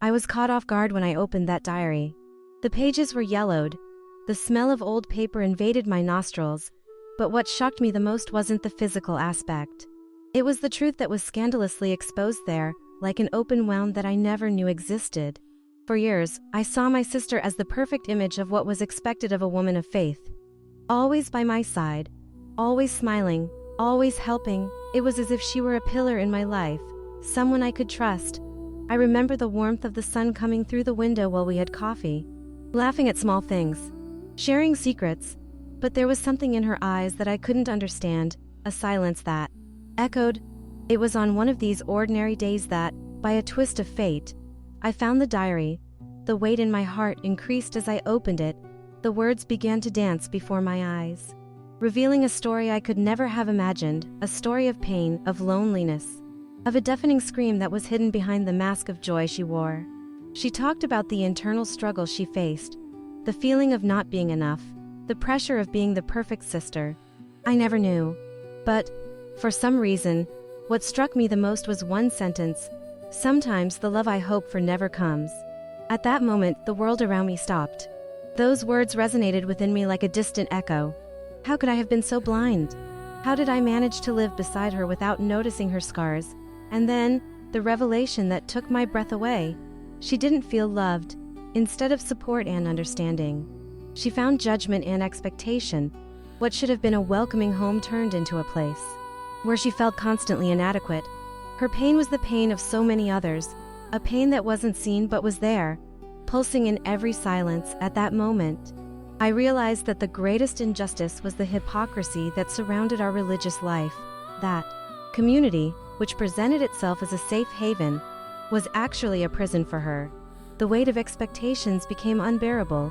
I was caught off guard when I opened that diary. The pages were yellowed. The smell of old paper invaded my nostrils, but what shocked me the most wasn't the physical aspect. It was the truth that was scandalously exposed there, like an open wound that I never knew existed. For years, I saw my sister as the perfect image of what was expected of a woman of faith. Always by my side, always smiling, always helping. It was as if she were a pillar in my life, someone I could trust. I remember the warmth of the sun coming through the window while we had coffee, laughing at small things, sharing secrets, but there was something in her eyes that I couldn't understand, a silence that echoed. It was on one of these ordinary days that, by a twist of fate, I found the diary. The weight in my heart increased as I opened it. The words began to dance before my eyes, revealing a story I could never have imagined, a story of pain, of loneliness, of a deafening scream that was hidden behind the mask of joy she wore. She talked about the internal struggle she faced, the feeling of not being enough, the pressure of being the perfect sister. I never knew. But, for some reason, what struck me the most was one sentence: "Sometimes the love I hope for never comes." At that moment, the world around me stopped. Those words resonated within me like a distant echo. How could I have been so blind? How did I manage to live beside her without noticing her scars? And then, the revelation that took my breath away. She didn't feel loved. Instead of support and understanding, she found judgment and expectation. What should have been a welcoming home turned into a place where she felt constantly inadequate. Her pain was the pain of so many others, a pain that wasn't seen but was there, pulsing in every silence. At that moment, I realized that the greatest injustice was the hypocrisy that surrounded our religious life. That community, which presented itself as a safe haven, was actually a prison for her. The weight of expectations became unbearable,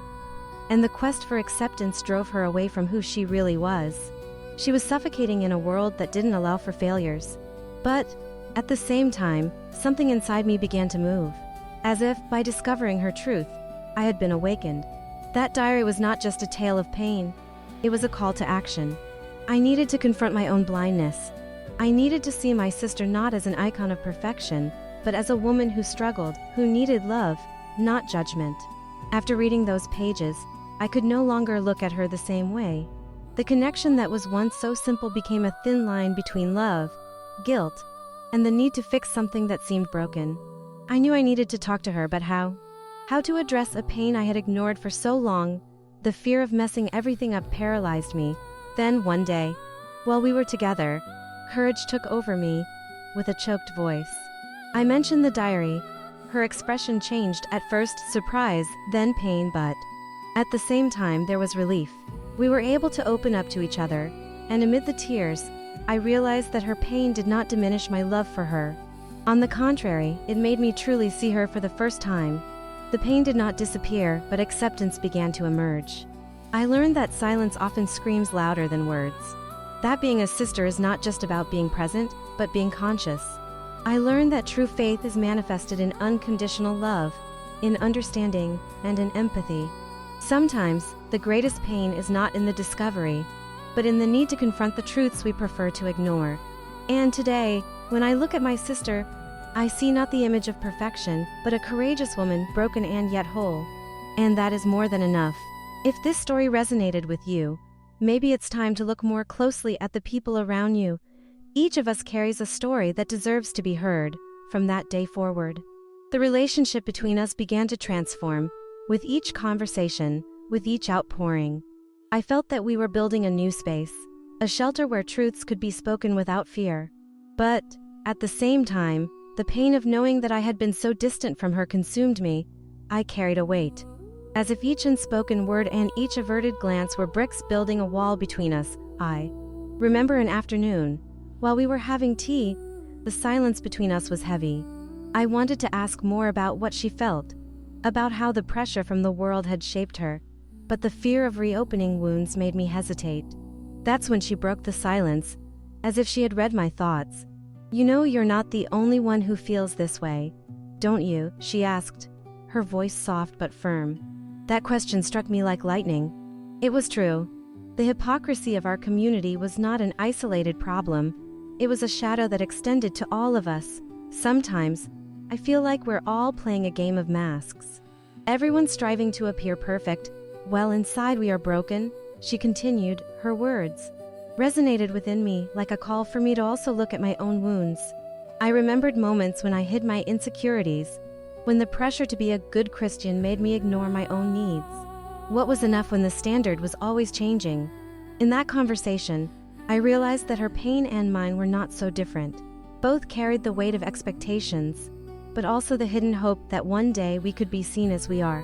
and the quest for acceptance drove her away from who she really was. She was suffocating in a world that didn't allow for failures. But, at the same time, something inside me began to move. As if, by discovering her truth, I had been awakened. That diary was not just a tale of pain. It was a call to action. I needed to confront my own blindness. I needed to see my sister not as an icon of perfection, but as a woman who struggled, who needed love, not judgment. After reading those pages, I could no longer look at her the same way. The connection that was once so simple became a thin line between love, guilt, and the need to fix something that seemed broken. I knew I needed to talk to her, but how? How to address a pain I had ignored for so long? The fear of messing everything up paralyzed me. Then, one day, while we were together, courage took over me. With a choked voice, I mentioned the diary. Her expression changed, at first surprise, then pain, but at the same time there was relief. We were able to open up to each other, and amid the tears, I realized that her pain did not diminish my love for her. On the contrary, it made me truly see her for the first time. The pain did not disappear, but acceptance began to emerge. I learned that silence often screams louder than words. That being a sister is not just about being present, but being conscious. I learned that true faith is manifested in unconditional love, in understanding, and in empathy. Sometimes, the greatest pain is not in the discovery, but in the need to confront the truths we prefer to ignore. And today, when I look at my sister, I see not the image of perfection, but a courageous woman, broken and yet whole. And that is more than enough. If this story resonated with you, maybe it's time to look more closely at the people around you. Each of us carries a story that deserves to be heard. From that day forward, the relationship between us began to transform. With each conversation, with each outpouring, I felt that we were building a new space, a shelter where truths could be spoken without fear. But, at the same time, the pain of knowing that I had been so distant from her consumed me. I carried a weight, as if each unspoken word and each averted glance were bricks building a wall between us. I remember an afternoon, while we were having tea, the silence between us was heavy. I wanted to ask more about what she felt, about how the pressure from the world had shaped her, but the fear of reopening wounds made me hesitate. That's when she broke the silence, as if she had read my thoughts. "You know you're not the only one who feels this way, don't you?" she asked, her voice soft but firm. That question struck me like lightning. It was true. The hypocrisy of our community was not an isolated problem. It was a shadow that extended to all of us. Sometimes, I feel like we're all playing a game of masks. Everyone's striving to appear perfect, while inside we are broken, she continued. Her words resonated within me like a call for me to also look at my own wounds. I remembered moments when I hid my insecurities, when the pressure to be a good Christian made me ignore my own needs. What was enough when the standard was always changing? In that conversation, I realized that her pain and mine were not so different. Both carried the weight of expectations, but also the hidden hope that one day we could be seen as we are.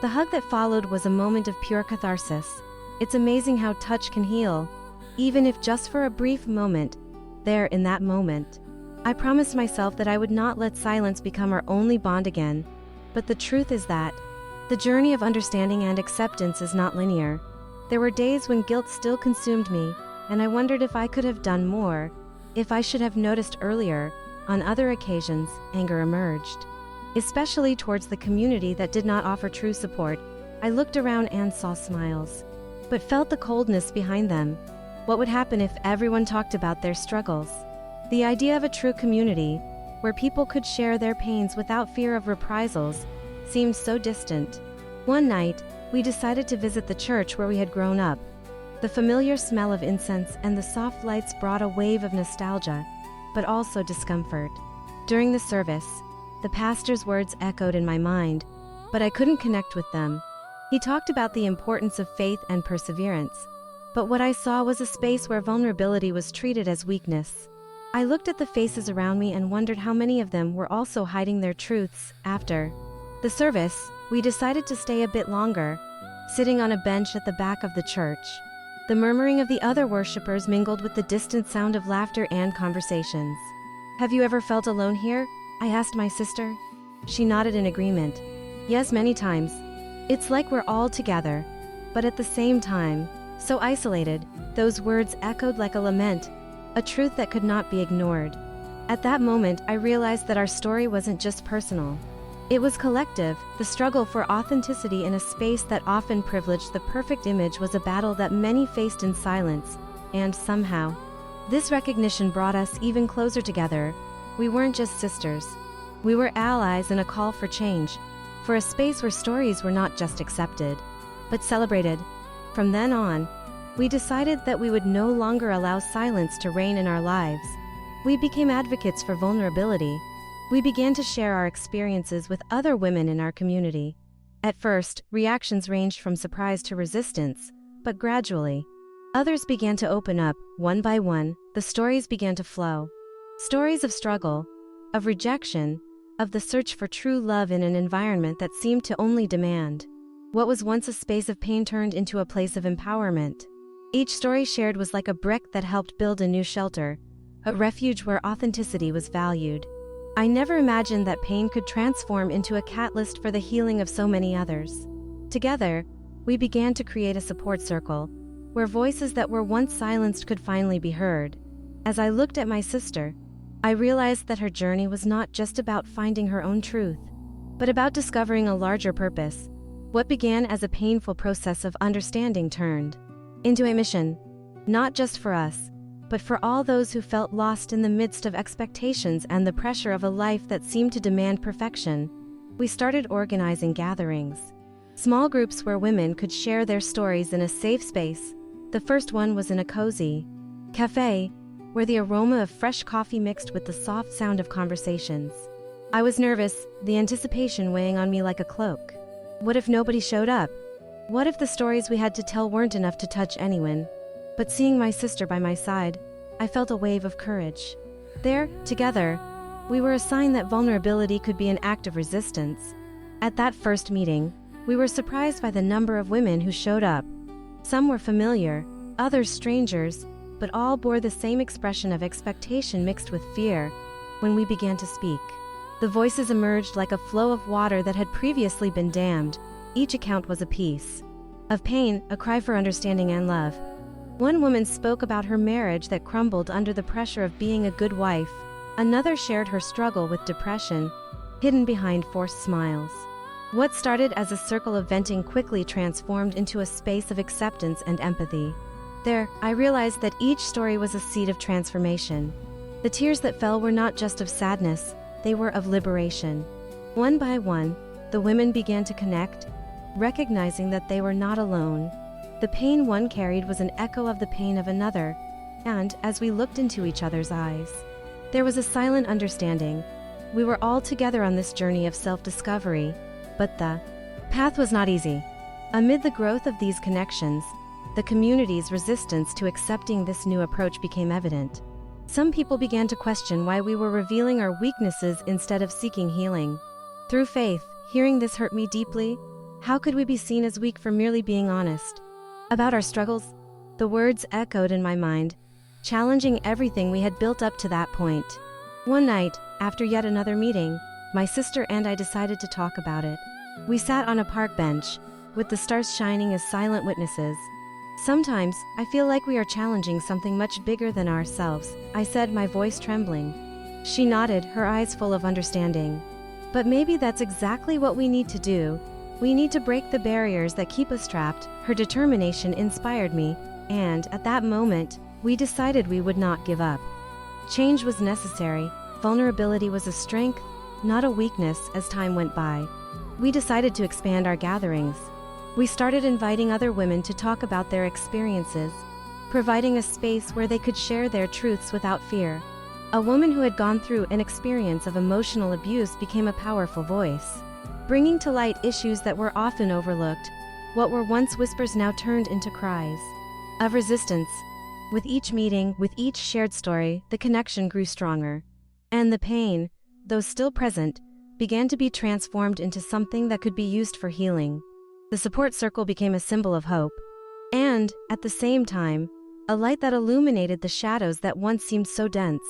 The hug that followed was a moment of pure catharsis. It's amazing how touch can heal, even if just for a brief moment. There, in that moment, I promised myself that I would not let silence become our only bond again. But the truth is that the journey of understanding and acceptance is not linear. There were days when guilt still consumed me, and I wondered if I could have done more, if I should have noticed earlier. On other occasions, anger emerged, especially towards the community that did not offer true support. I looked around and saw smiles, but felt the coldness behind them. What would happen if everyone talked about their struggles? The idea of a true community, where people could share their pains without fear of reprisals, seemed so distant. One night, we decided to visit the church where we had grown up. The familiar smell of incense and the soft lights brought a wave of nostalgia, but also discomfort. During the service, the pastor's words echoed in my mind, but I couldn't connect with them. He talked about the importance of faith and perseverance, but what I saw was a space where vulnerability was treated as weakness. I looked at the faces around me and wondered how many of them were also hiding their truths. After the service, we decided to stay a bit longer, sitting on a bench at the back of the church. The murmuring of the other worshippers mingled with the distant sound of laughter and conversations. "Have you ever felt alone here?" I asked my sister. She nodded in agreement. "Yes, many times. It's like we're all together, but at the same time, so isolated." Those words echoed like a lament, a truth that could not be ignored. At that moment, I realized that our story wasn't just personal. It was collective. The struggle for authenticity in a space that often privileged the perfect image was a battle that many faced in silence, and somehow, this recognition brought us even closer together. We weren't just sisters. We were allies in a call for change, for a space where stories were not just accepted, but celebrated. From then on, we decided that we would no longer allow silence to reign in our lives. We became advocates for vulnerability. We began to share our experiences with other women in our community. At first, reactions ranged from surprise to resistance, but gradually, others began to open up. One by one, the stories began to flow. Stories of struggle, of rejection, of the search for true love in an environment that seemed to only demand. What was once a space of pain turned into a place of empowerment. Each story shared was like a brick that helped build a new shelter, a refuge where authenticity was valued. I never imagined that pain could transform into a catalyst for the healing of so many others. Together, we began to create a support circle, where voices that were once silenced could finally be heard. As I looked at my sister, I realized that her journey was not just about finding her own truth, but about discovering a larger purpose. What began as a painful process of understanding turned into a mission, not just for us, but for all those who felt lost in the midst of expectations and the pressure of a life that seemed to demand perfection. We started organizing gatherings, small groups where women could share their stories in a safe space. The first one was in a cozy cafe, where the aroma of fresh coffee mixed with the soft sound of conversations. I was nervous, the anticipation weighing on me like a cloak. What if nobody showed up? What if the stories we had to tell weren't enough to touch anyone? But seeing my sister by my side, I felt a wave of courage. There, together, we were a sign that vulnerability could be an act of resistance. At that first meeting, we were surprised by the number of women who showed up. Some were familiar, others strangers, but all bore the same expression of expectation mixed with fear. When we began to speak, the voices emerged like a flow of water that had previously been dammed. Each account was a piece of pain, a cry for understanding and love. One woman spoke about her marriage that crumbled under the pressure of being a good wife. Another shared her struggle with depression, hidden behind forced smiles. What started as a circle of venting quickly transformed into a space of acceptance and empathy. There, I realized that each story was a seed of transformation. The tears that fell were not just of sadness, they were of liberation. One by one, the women began to connect, recognizing that they were not alone. The pain one carried was an echo of the pain of another, and as we looked into each other's eyes, there was a silent understanding. We were all together on this journey of self-discovery, but the path was not easy. Amid the growth of these connections, the community's resistance to accepting this new approach became evident. Some people began to question why we were revealing our weaknesses instead of seeking healing. Through faith, hearing this hurt me deeply. How could we be seen as weak for merely being honest about our struggles? The words echoed in my mind, challenging everything we had built up to that point. One night, after yet another meeting, my sister and I decided to talk about it. We sat on a park bench, with the stars shining as silent witnesses. Sometimes, I feel like we are challenging something much bigger than ourselves, I said, my voice trembling. She nodded, her eyes full of understanding. But maybe that's exactly what we need to do. We need to break the barriers that keep us trapped. Her determination inspired me, and at that moment, we decided we would not give up. Change was necessary. Vulnerability was a strength, not a weakness. As time went by, we decided to expand our gatherings. We started inviting other women to talk about their experiences, providing a space where they could share their truths without fear. A woman who had gone through an experience of emotional abuse became a powerful voice, bringing to light issues that were often overlooked. What were once whispers now turned into cries of resistance. With each meeting, with each shared story, the connection grew stronger. And the pain, though still present, began to be transformed into something that could be used for healing. The support circle became a symbol of hope. And, at the same time, a light that illuminated the shadows that once seemed so dense.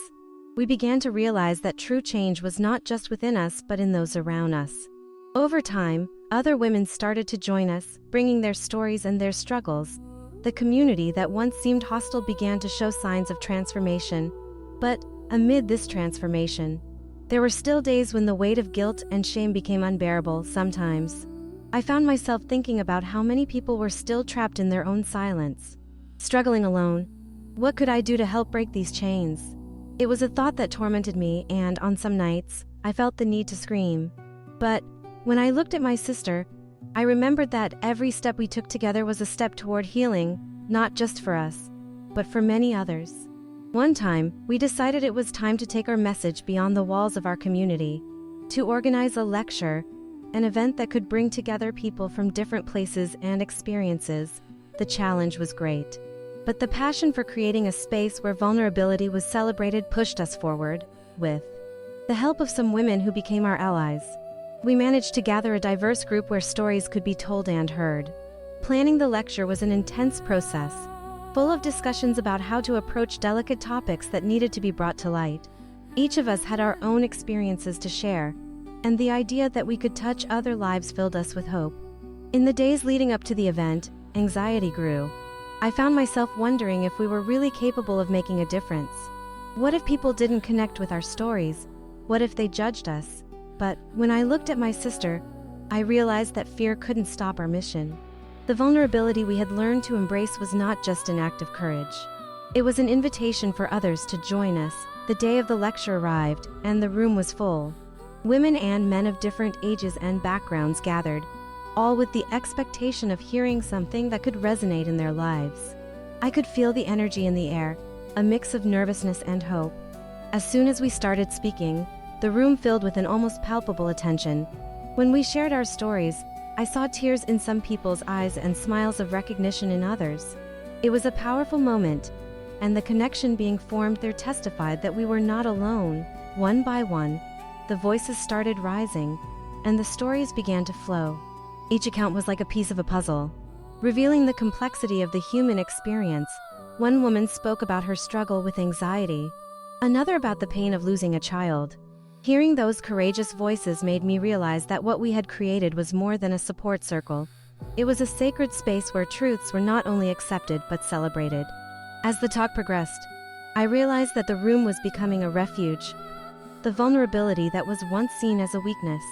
We began to realize that true change was not just within us but in those around us. Over time, other women started to join us, bringing their stories and their struggles. The community that once seemed hostile began to show signs of transformation. But, amid this transformation, there were still days when the weight of guilt and shame became unbearable. Sometimes, I found myself thinking about how many people were still trapped in their own silence, struggling alone. What could I do to help break these chains? It was a thought that tormented me, and on some nights, I felt the need to scream. But when I looked at my sister, I remembered that every step we took together was a step toward healing, not just for us, but for many others. One time, we decided it was time to take our message beyond the walls of our community, to organize a lecture, an event that could bring together people from different places and experiences. The challenge was great, but the passion for creating a space where vulnerability was celebrated pushed us forward. With the help of some women who became our allies, we managed to gather a diverse group where stories could be told and heard. Planning the lecture was an intense process, full of discussions about how to approach delicate topics that needed to be brought to light. Each of us had our own experiences to share, and the idea that we could touch other lives filled us with hope. In the days leading up to the event, anxiety grew. I found myself wondering if we were really capable of making a difference. What if people didn't connect with our stories? What if they judged us? But when I looked at my sister, I realized that fear couldn't stop our mission. The vulnerability we had learned to embrace was not just an act of courage. It was an invitation for others to join us. The day of the lecture arrived, and the room was full. Women and men of different ages and backgrounds gathered, all with the expectation of hearing something that could resonate in their lives. I could feel the energy in the air, a mix of nervousness and hope. As soon as we started speaking, the room filled with an almost palpable attention. When we shared our stories, I saw tears in some people's eyes and smiles of recognition in others. It was a powerful moment, and the connection being formed there testified that we were not alone. One by one, the voices started rising, and the stories began to flow. Each account was like a piece of a puzzle, revealing the complexity of the human experience. One woman spoke about her struggle with anxiety, another about the pain of losing a child. Hearing those courageous voices made me realize that what we had created was more than a support circle. It was a sacred space where truths were not only accepted but celebrated. As the talk progressed, I realized that the room was becoming a refuge. The vulnerability that was once seen as a weakness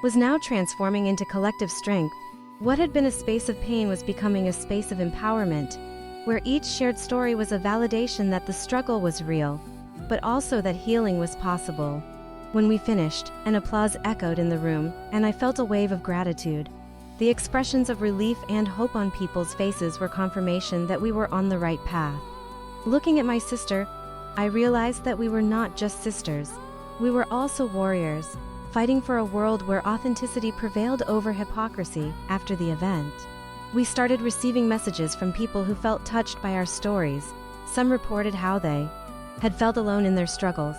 was now transforming into collective strength. What had been a space of pain was becoming a space of empowerment, where each shared story was a validation that the struggle was real, but also that healing was possible. When we finished, an applause echoed in the room, and I felt a wave of gratitude. The expressions of relief and hope on people's faces were confirmation that we were on the right path. Looking at my sister, I realized that we were not just sisters. We were also warriors, fighting for a world where authenticity prevailed over hypocrisy. After the event, we started receiving messages from people who felt touched by our stories. Some reported how they had felt alone in their struggles,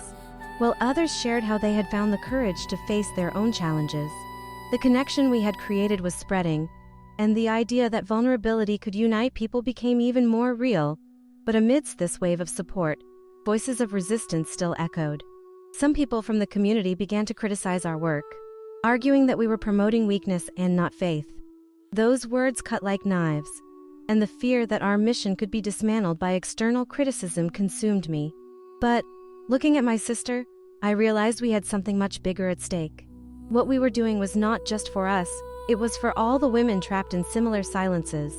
while others shared how they had found the courage to face their own challenges. The connection we had created was spreading, and the idea that vulnerability could unite people became even more real. But amidst this wave of support, voices of resistance still echoed. Some people from the community began to criticize our work, arguing that we were promoting weakness and not faith. Those words cut like knives, and the fear that our mission could be dismantled by external criticism consumed me. But, looking at my sister, I realized we had something much bigger at stake. What we were doing was not just for us, it was for all the women trapped in similar silences.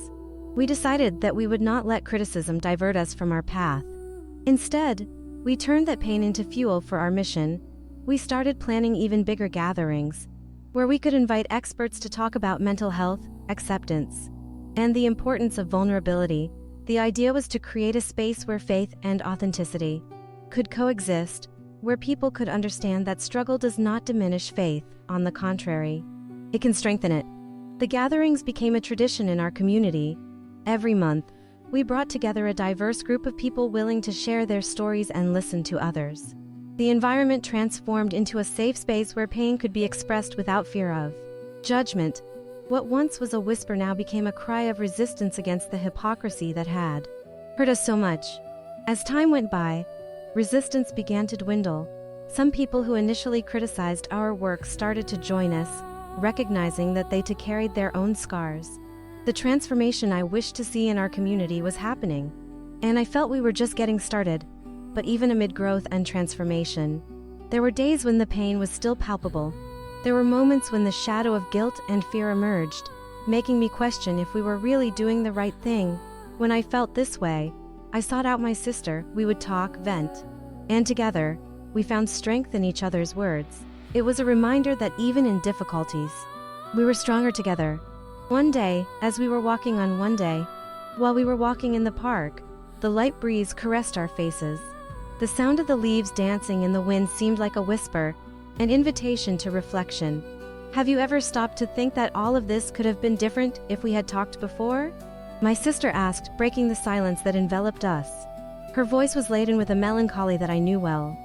We decided that we would not let criticism divert us from our path. Instead, we turned that pain into fuel for our mission. We started planning even bigger gatherings, where we could invite experts to talk about mental health, acceptance, and the importance of vulnerability. The idea was to create a space where faith and authenticity could coexist, where people could understand that struggle does not diminish faith, on the contrary, it can strengthen it. The gatherings became a tradition in our community. Every month, we brought together a diverse group of people willing to share their stories and listen to others. The environment transformed into a safe space where pain could be expressed without fear of judgment. What once was a whisper now became a cry of resistance against the hypocrisy that had hurt us so much. As time went by, resistance began to dwindle. Some people who initially criticized our work started to join us, recognizing that they too carried their own scars. The transformation I wished to see in our community was happening, and I felt we were just getting started. But even amid growth and transformation, there were days when the pain was still palpable. There were moments when the shadow of guilt and fear emerged, making me question if we were really doing the right thing. When I felt this way, I sought out my sister. We would talk, vent, and together, we found strength in each other's words. It was a reminder that even in difficulties, we were stronger together. One day, while we were walking in the park, the light breeze caressed our faces. The sound of the leaves dancing in the wind seemed like a whisper, an invitation to reflection. Have you ever stopped to think that all of this could have been different if we had talked before? My sister asked, breaking the silence that enveloped us. Her voice was laden with a melancholy that I knew well.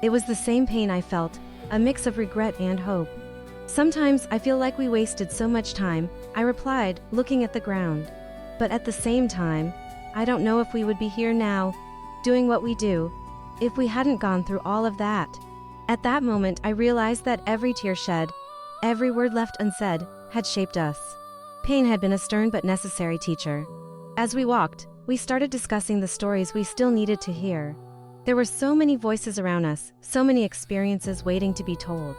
It was the same pain I felt, a mix of regret and hope. Sometimes I feel like we wasted so much time, I replied, looking at the ground. But at the same time, I don't know if we would be here now, doing what we do, if we hadn't gone through all of that. At that moment, I realized that every tear shed, every word left unsaid, had shaped us. Pain had been a stern but necessary teacher. As we walked, we started discussing the stories we still needed to hear. There were so many voices around us, so many experiences waiting to be told.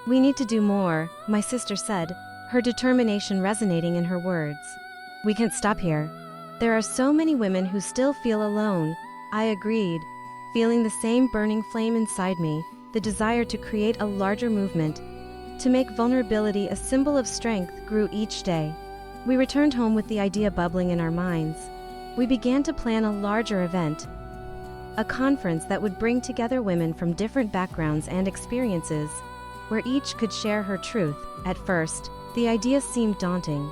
We need to do more, my sister said, her determination resonating in her words. We can't stop here. There are so many women who still feel alone. I agreed, feeling the same burning flame inside me, the desire to create a larger movement. To make vulnerability a symbol of strength grew each day. We returned home with the idea bubbling in our minds. We began to plan a larger event, a conference that would bring together women from different backgrounds and experiences, where each could share her truth. At first, the idea seemed daunting.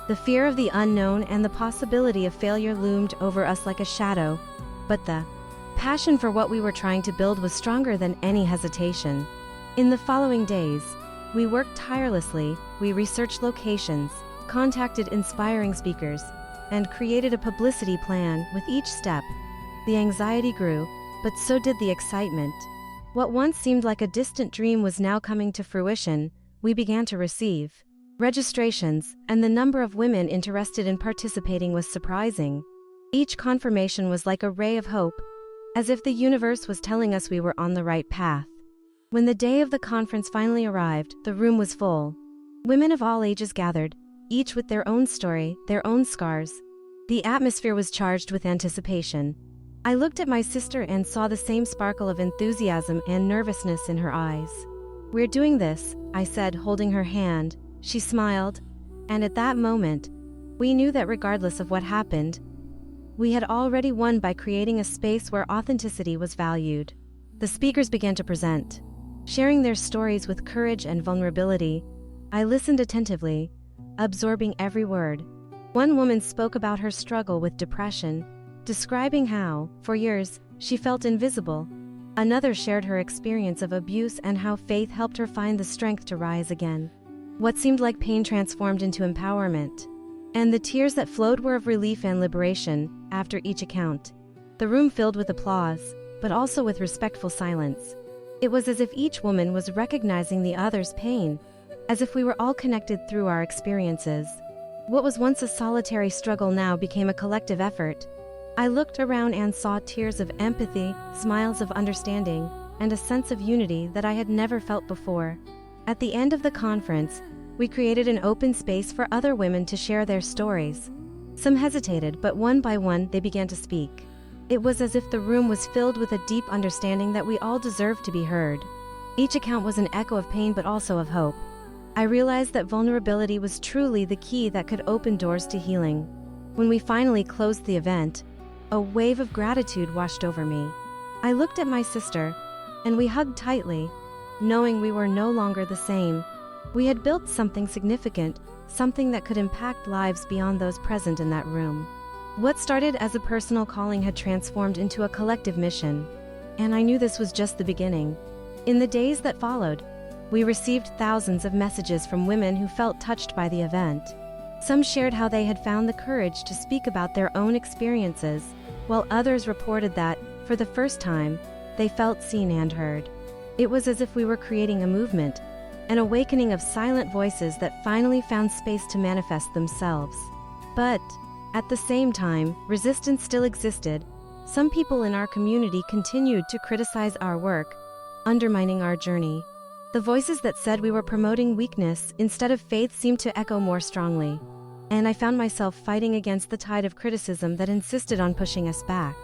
The fear of the unknown and the possibility of failure loomed over us like a shadow, but the passion for what we were trying to build was stronger than any hesitation. In the following days, we worked tirelessly. We researched locations, contacted inspiring speakers, and created a publicity plan. With each step, the anxiety grew, but so did the excitement. What once seemed like a distant dream was now coming to fruition. We began to receive registrations, and the number of women interested in participating was surprising. Each confirmation was like a ray of hope, as if the universe was telling us we were on the right path. When the day of the conference finally arrived, the room was full. Women of all ages gathered, each with their own story, their own scars. The atmosphere was charged with anticipation. I looked at my sister and saw the same sparkle of enthusiasm and nervousness in her eyes. "We're doing this," I said, holding her hand. She smiled, and at that moment, we knew that regardless of what happened, we had already won by creating a space where authenticity was valued. The speakers began to present, sharing their stories with courage and vulnerability. I listened attentively, absorbing every word. One woman spoke about her struggle with depression, describing how, for years, she felt invisible. Another shared her experience of abuse and how faith helped her find the strength to rise again. What seemed like pain transformed into empowerment, and the tears that flowed were of relief and liberation. After each account, the room filled with applause, but also with respectful silence. It was as if each woman was recognizing the other's pain, as if we were all connected through our experiences. What was once a solitary struggle now became a collective effort. I looked around and saw tears of empathy, smiles of understanding, and a sense of unity that I had never felt before. At the end of the conference, we created an open space for other women to share their stories. Some hesitated, but one by one they began to speak. It was as if the room was filled with a deep understanding that we all deserved to be heard. Each account was an echo of pain but also of hope. I realized that vulnerability was truly the key that could open doors to healing. When we finally closed the event, a wave of gratitude washed over me. I looked at my sister, and we hugged tightly, knowing we were no longer the same. We had built something significant, something that could impact lives beyond those present in that room. What started as a personal calling had transformed into a collective mission, and I knew this was just the beginning. In the days that followed, we received thousands of messages from women who felt touched by the event. Some shared how they had found the courage to speak about their own experiences, while others reported that, for the first time, they felt seen and heard. It was as if we were creating a movement, an awakening of silent voices that finally found space to manifest themselves. But, at the same time, resistance still existed. Some people in our community continued to criticize our work, undermining our journey. The voices that said we were promoting weakness instead of faith seemed to echo more strongly. And I found myself fighting against the tide of criticism that insisted on pushing us back.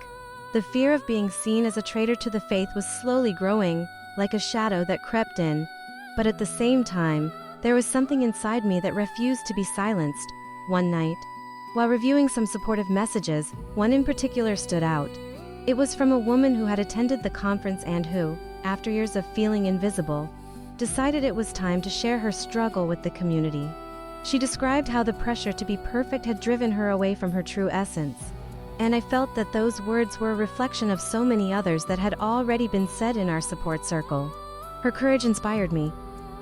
The fear of being seen as a traitor to the faith was slowly growing, like a shadow that crept in. But at the same time, there was something inside me that refused to be silenced. One night, while reviewing some supportive messages, one in particular stood out. It was from a woman who had attended the conference and who, after years of feeling invisible, decided it was time to share her struggle with the community. She described how the pressure to be perfect had driven her away from her true essence. And I felt that those words were a reflection of so many others that had already been said in our support circle. Her courage inspired me.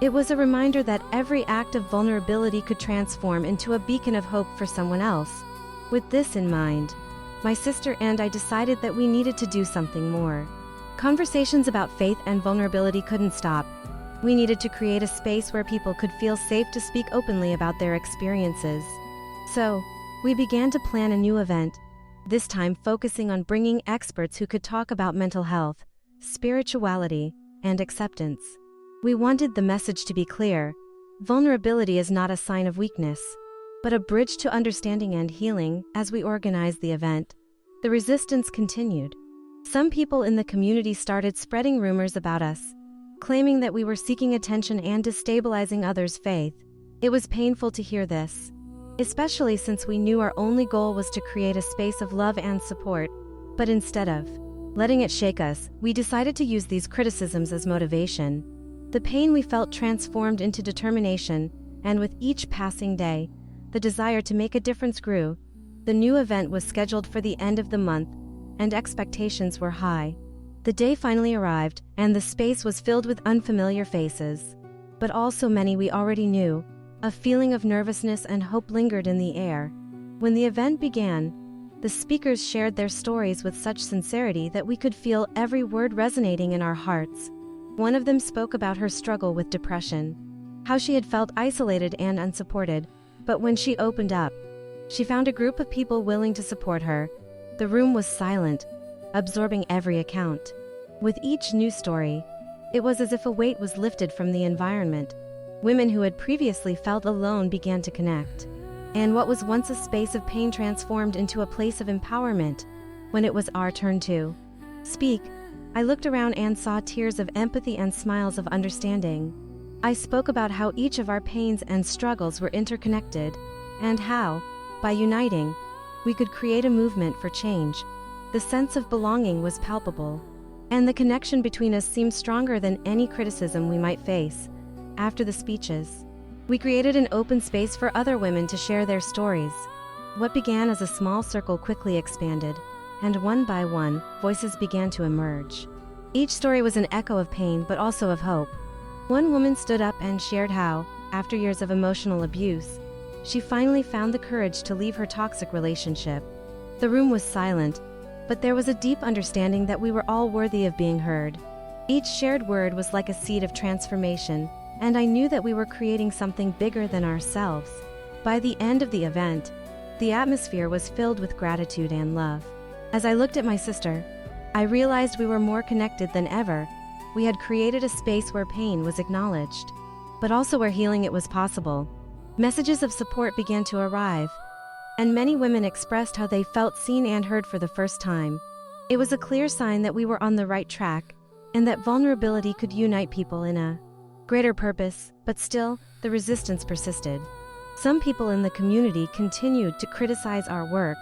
It was a reminder that every act of vulnerability could transform into a beacon of hope for someone else. With this in mind, my sister and I decided that we needed to do something more. Conversations about faith and vulnerability couldn't stop. We needed to create a space where people could feel safe to speak openly about their experiences. So, we began to plan a new event, this time focusing on bringing experts who could talk about mental health, spirituality, and acceptance. We wanted the message to be clear: vulnerability is not a sign of weakness, but a bridge to understanding and healing. As we organized the event, the resistance continued. Some people in the community started spreading rumors about us, claiming that we were seeking attention and destabilizing others' faith. It was painful to hear this, especially since we knew our only goal was to create a space of love and support. But instead of letting it shake us, we decided to use these criticisms as motivation. The pain we felt transformed into determination, and with each passing day, the desire to make a difference grew. The new event was scheduled for the end of the month, and expectations were high. The day finally arrived, and the space was filled with unfamiliar faces, but also many we already knew. A feeling of nervousness and hope lingered in the air. When the event began, the speakers shared their stories with such sincerity that we could feel every word resonating in our hearts. One of them spoke about her struggle with depression, how she had felt isolated and unsupported, but when she opened up, she found a group of people willing to support her. The room was silent, absorbing every account. With each new story, it was as if a weight was lifted from the environment. Women who had previously felt alone began to connect, and what was once a space of pain transformed into a place of empowerment. When it was our turn to speak, I looked around and saw tears of empathy and smiles of understanding. I spoke about how each of our pains and struggles were interconnected, and how, by uniting, we could create a movement for change. The sense of belonging was palpable, and the connection between us seemed stronger than any criticism we might face. After the speeches, we created an open space for other women to share their stories. What began as a small circle quickly expanded, and one by one, voices began to emerge. Each story was an echo of pain but also of hope. One woman stood up and shared how, after years of emotional abuse, she finally found the courage to leave her toxic relationship. The room was silent, but there was a deep understanding that we were all worthy of being heard. Each shared word was like a seed of transformation, and I knew that we were creating something bigger than ourselves. By the end of the event, the atmosphere was filled with gratitude and love. As I looked at my sister, I realized we were more connected than ever. We had created a space where pain was acknowledged, but also where healing it was possible. Messages of support began to arrive, and many women expressed how they felt seen and heard for the first time. It was a clear sign that we were on the right track, and that vulnerability could unite people in a greater purpose, but still, the resistance persisted. Some people in the community continued to criticize our work,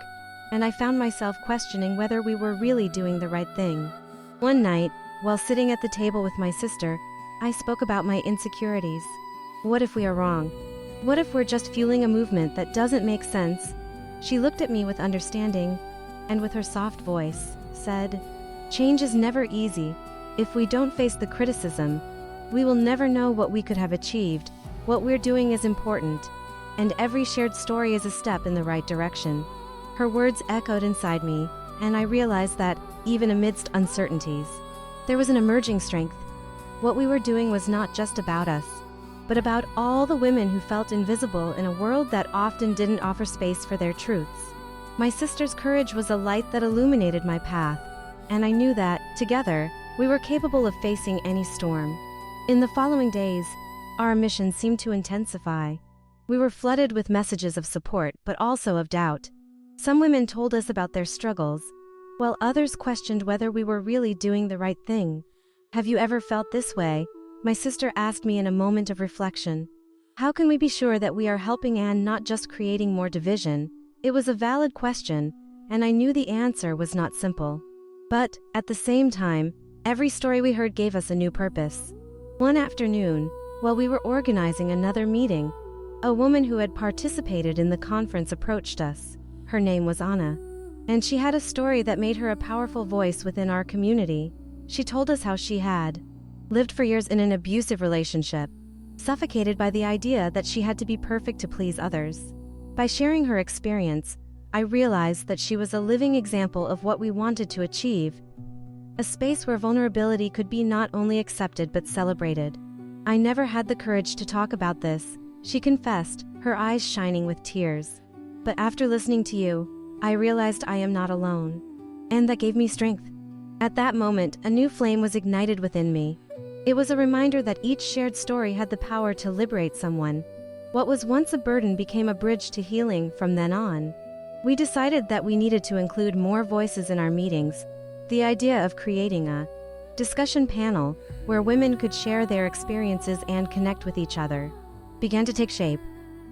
and I found myself questioning whether we were really doing the right thing. One night, while sitting at the table with my sister, I spoke about my insecurities. What if we are wrong? What if we're just fueling a movement that doesn't make sense? She looked at me with understanding, and with her soft voice, said, "Change is never easy. If we don't face the criticism, we will never know what we could have achieved. What we're doing is important, and every shared story is a step in the right direction." Her words echoed inside me, and I realized that, even amidst uncertainties, there was an emerging strength. What we were doing was not just about us, but about all the women who felt invisible in a world that often didn't offer space for their truths. My sister's courage was a light that illuminated my path, and I knew that, together, we were capable of facing any storm. In the following days, our mission seemed to intensify. We were flooded with messages of support, but also of doubt. Some women told us about their struggles, while others questioned whether we were really doing the right thing. "Have you ever felt this way?" my sister asked me in a moment of reflection. How can we be sure that we are helping and not just creating more division? It was a valid question, and I knew the answer was not simple. But, at the same time, every story we heard gave us a new purpose. One afternoon, while we were organizing another meeting, a woman who had participated in the conference approached us. Her name was Anna, and she had a story that made her a powerful voice within our community. She told us how she had lived for years in an abusive relationship, suffocated by the idea that she had to be perfect to please others. By sharing her experience, I realized that she was a living example of what we wanted to achieve, a space where vulnerability could be not only accepted but celebrated. "I never had the courage to talk about this," she confessed, her eyes shining with tears. "But after listening to you, I realized I am not alone. And that gave me strength." At that moment, a new flame was ignited within me. It was a reminder that each shared story had the power to liberate someone. What was once a burden became a bridge to healing from then on. We decided that we needed to include more voices in our meetings. The idea of creating a discussion panel where women could share their experiences and connect with each other began to take shape.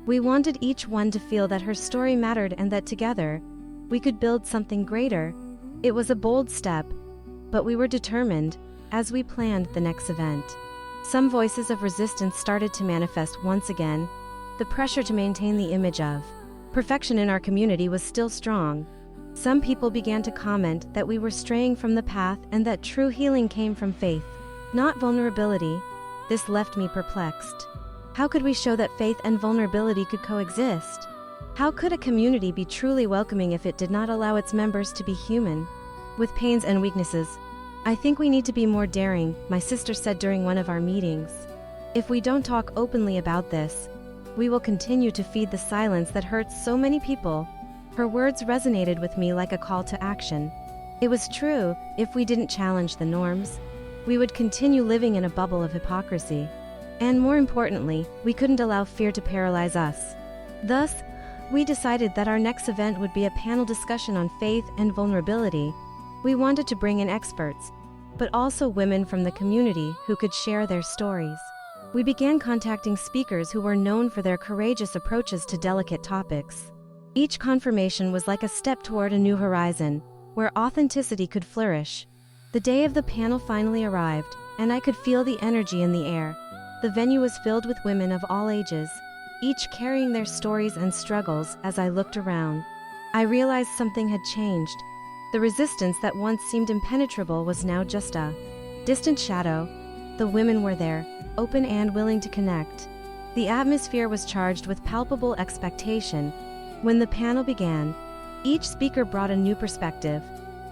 We wanted each one to feel that her story mattered and that together, we could build something greater. It was a bold step, but we were determined as we planned the next event. Some voices of resistance started to manifest once again. The pressure to maintain the image of perfection in our community was still strong. Some people began to comment that we were straying from the path and that true healing came from faith, not vulnerability. This left me perplexed. How could we show that faith and vulnerability could coexist? How could a community be truly welcoming if it did not allow its members to be human, with pains and weaknesses? "I think we need to be more daring," my sister said during one of our meetings. "If we don't talk openly about this, we will continue to feed the silence that hurts so many people." Her words resonated with me like a call to action. It was true, if we didn't challenge the norms, we would continue living in a bubble of hypocrisy. And more importantly, we couldn't allow fear to paralyze us. Thus, we decided that our next event would be a panel discussion on faith and vulnerability. We wanted to bring in experts, but also women from the community who could share their stories. We began contacting speakers who were known for their courageous approaches to delicate topics. Each confirmation was like a step toward a new horizon, where authenticity could flourish. The day of the panel finally arrived, and I could feel the energy in the air. The venue was filled with women of all ages, each carrying their stories and struggles. As I looked around, I realized something had changed. The resistance that once seemed impenetrable was now just a distant shadow. The women were there, open and willing to connect. The atmosphere was charged with palpable expectation. When the panel began, each speaker brought a new perspective,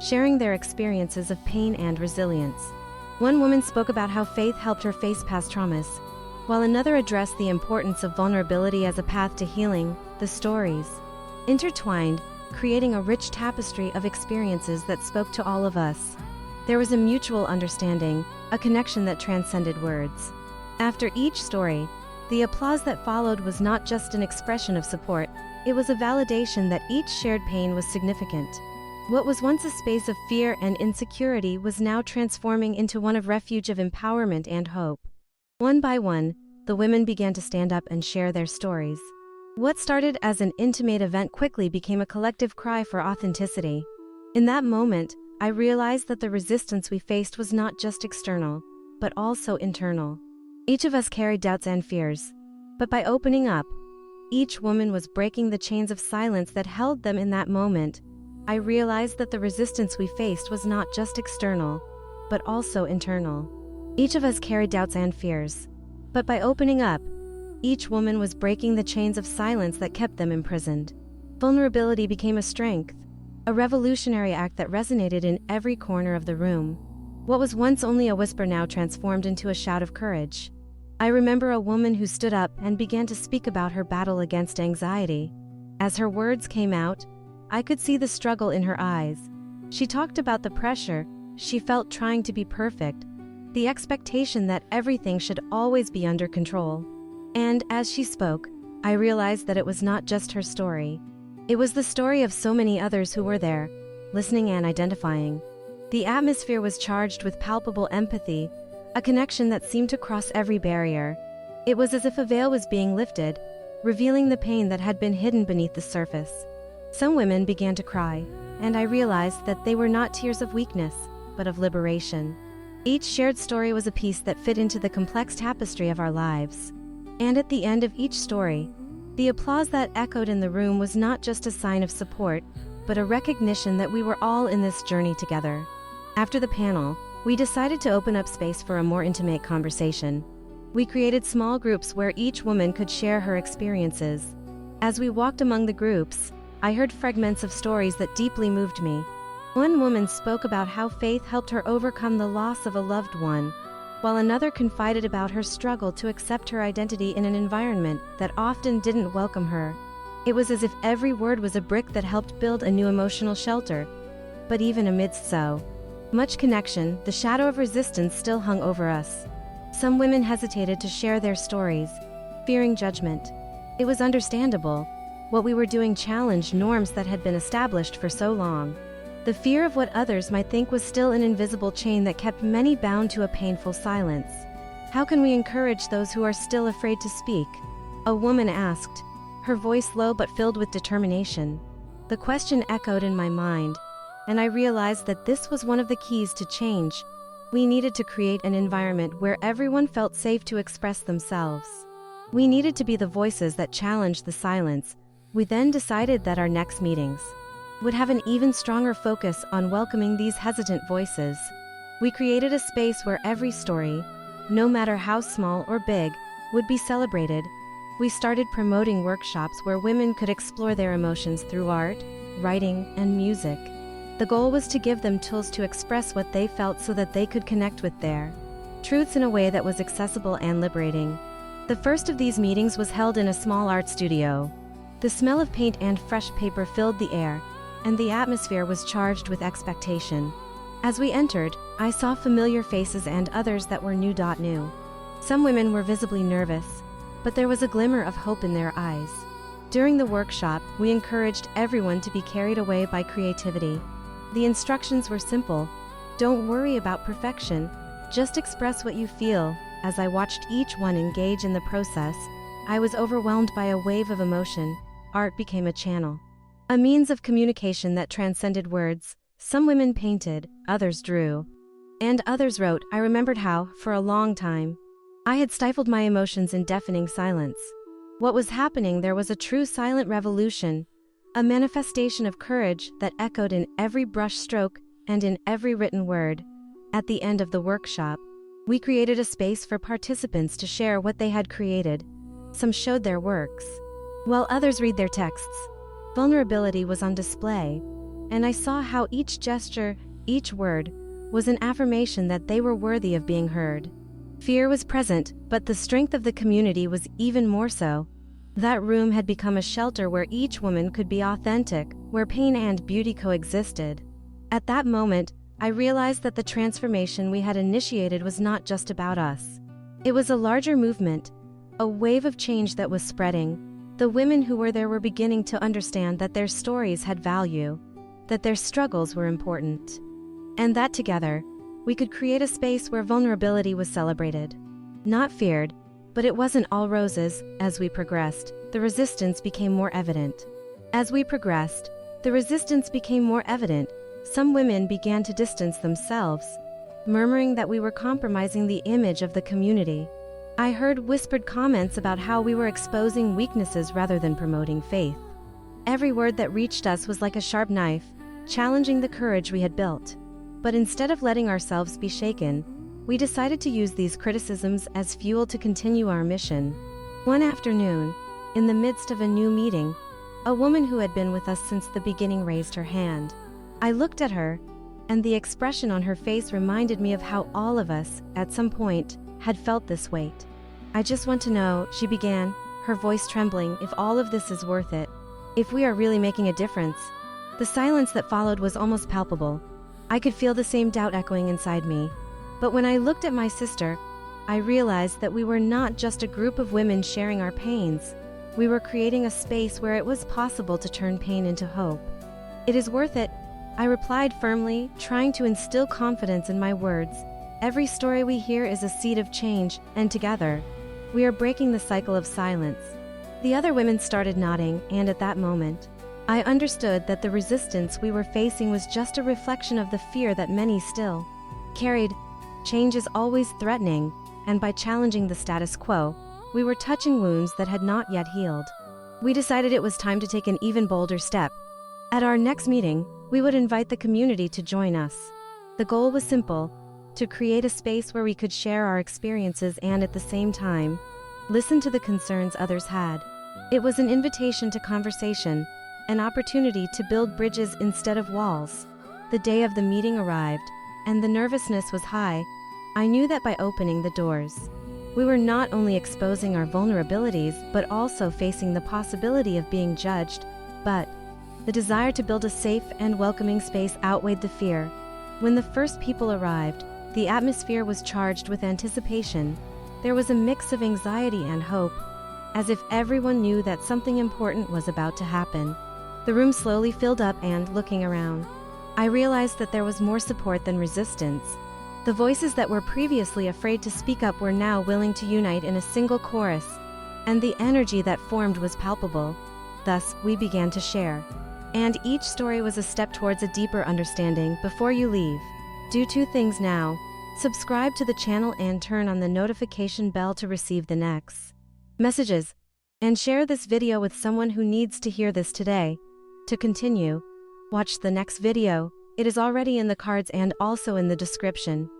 sharing their experiences of pain and resilience. One woman spoke about how faith helped her face past traumas, while another addressed the importance of vulnerability as a path to healing. The stories intertwined, creating a rich tapestry of experiences that spoke to all of us. There was a mutual understanding, a connection that transcended words. After each story, the applause that followed was not just an expression of support, it was a validation that each shared pain was significant. What was once a space of fear and insecurity was now transforming into one of refuge of empowerment and hope. One by one, the women began to stand up and share their stories. What started as an intimate event quickly became a collective cry for authenticity. In that moment, I realized that the resistance we faced was not just external, but also internal. Each of us carried doubts and fears, but by opening up, each woman was breaking the chains of silence that held them. In that moment, I realized that the resistance we faced was not just external, but also internal. Each of us carried doubts and fears, but by opening up, each woman was breaking the chains of silence that kept them imprisoned. Vulnerability became a strength, a revolutionary act that resonated in every corner of the room. What was once only a whisper now transformed into a shout of courage. I remember a woman who stood up and began to speak about her battle against anxiety. As her words came out, I could see the struggle in her eyes. She talked about the pressure she felt trying to be perfect, the expectation that everything should always be under control. And as she spoke, I realized that it was not just her story. It was the story of so many others who were there, listening and identifying. The atmosphere was charged with palpable empathy, a connection that seemed to cross every barrier. It was as if a veil was being lifted, revealing the pain that had been hidden beneath the surface. Some women began to cry, and I realized that they were not tears of weakness, but of liberation. Each shared story was a piece that fit into the complex tapestry of our lives. And at the end of each story, the applause that echoed in the room was not just a sign of support, but a recognition that we were all in this journey together. After the panel, we decided to open up space for a more intimate conversation. We created small groups where each woman could share her experiences. As we walked among the groups, I heard fragments of stories that deeply moved me. One woman spoke about how faith helped her overcome the loss of a loved one, while another confided about her struggle to accept her identity in an environment that often didn't welcome her. It was as if every word was a brick that helped build a new emotional shelter. But even amidst so much connection, the shadow of resistance still hung over us. Some women hesitated to share their stories, fearing judgment. It was understandable. What we were doing challenged norms that had been established for so long. The fear of what others might think was still an invisible chain that kept many bound to a painful silence. How can we encourage those who are still afraid to speak? A woman asked, her voice low but filled with determination. The question echoed in my mind, and I realized that this was one of the keys to change. We needed to create an environment where everyone felt safe to express themselves. We needed to be the voices that challenged the silence. We then decided that our next meetings would have an even stronger focus on welcoming these hesitant voices. We created a space where every story, no matter how small or big, would be celebrated. We started promoting workshops where women could explore their emotions through art, writing, and music. The goal was to give them tools to express what they felt so that they could connect with their truths in a way that was accessible and liberating. The first of these meetings was held in a small art studio. The smell of paint and fresh paper filled the air, and the atmosphere was charged with expectation. As we entered, I saw familiar faces and others that were new. Some women were visibly nervous, but there was a glimmer of hope in their eyes. During the workshop, we encouraged everyone to be carried away by creativity. The instructions were simple: Don't worry about perfection, just express what you feel. As I watched each one engage in the process, I was overwhelmed by a wave of emotion. Art became a channel, a means of communication that transcended words. Some women painted, others drew, and others wrote. I remembered how, for a long time, I had stifled my emotions in deafening silence. What was happening there was a true silent revolution, a manifestation of courage that echoed in every brush stroke and in every written word. At the end of the workshop, we created a space for participants to share what they had created. Some showed their works, while others read their texts. Vulnerability was on display, and I saw how each gesture, each word, was an affirmation that they were worthy of being heard. Fear was present, but the strength of the community was even more so. That room had become a shelter where each woman could be authentic, where pain and beauty coexisted. At that moment, I realized that the transformation we had initiated was not just about us. It was a larger movement, a wave of change that was spreading. The women who were there were beginning to understand that their stories had value, that their struggles were important, and that together, we could create a space where vulnerability was celebrated, not feared. But it wasn't all roses. As we progressed, the resistance became more evident. Some women began to distance themselves, murmuring that we were compromising the image of the community. I heard whispered comments about how we were exposing weaknesses rather than promoting faith. Every word that reached us was like a sharp knife, challenging the courage we had built. But instead of letting ourselves be shaken, we decided to use these criticisms as fuel to continue our mission. One afternoon, in the midst of a new meeting, a woman who had been with us since the beginning raised her hand. I looked at her, and the expression on her face reminded me of how all of us, at some point, had felt this weight. I just want to know, she began, her voice trembling, if all of this is worth it, if we are really making a difference. The silence that followed was almost palpable. I could feel the same doubt echoing inside me. But when I looked at my sister, I realized that we were not just a group of women sharing our pains. We were creating a space where it was possible to turn pain into hope. It is worth it, I replied firmly, trying to instill confidence in my words. Every story we hear is a seed of change, and together, we are breaking the cycle of silence. The other women started nodding, and at that moment, I understood that the resistance we were facing was just a reflection of the fear that many still carried. Change is always threatening, and by challenging the status quo, we were touching wounds that had not yet healed. We decided it was time to take an even bolder step. At our next meeting, we would invite the community to join us. The goal was simple: to create a space where we could share our experiences and at the same time, listen to the concerns others had. It was an invitation to conversation, an opportunity to build bridges instead of walls. The day of the meeting arrived, and the nervousness was high. I knew that by opening the doors, we were not only exposing our vulnerabilities but also facing the possibility of being judged. But the desire to build a safe and welcoming space outweighed the fear. When the first people arrived, the atmosphere was charged with anticipation. There was a mix of anxiety and hope, as if everyone knew that something important was about to happen. The room slowly filled up, and looking around, I realized that there was more support than resistance. The voices that were previously afraid to speak up were now willing to unite in a single chorus, and the energy that formed was palpable. Thus, we began to share. And each story was a step towards a deeper understanding. Before you leave, do two things now. Subscribe to the channel and turn on the notification bell to receive the next messages. And share this video with someone who needs to hear this today. To continue, watch the next video. It is already in the cards and also in the description.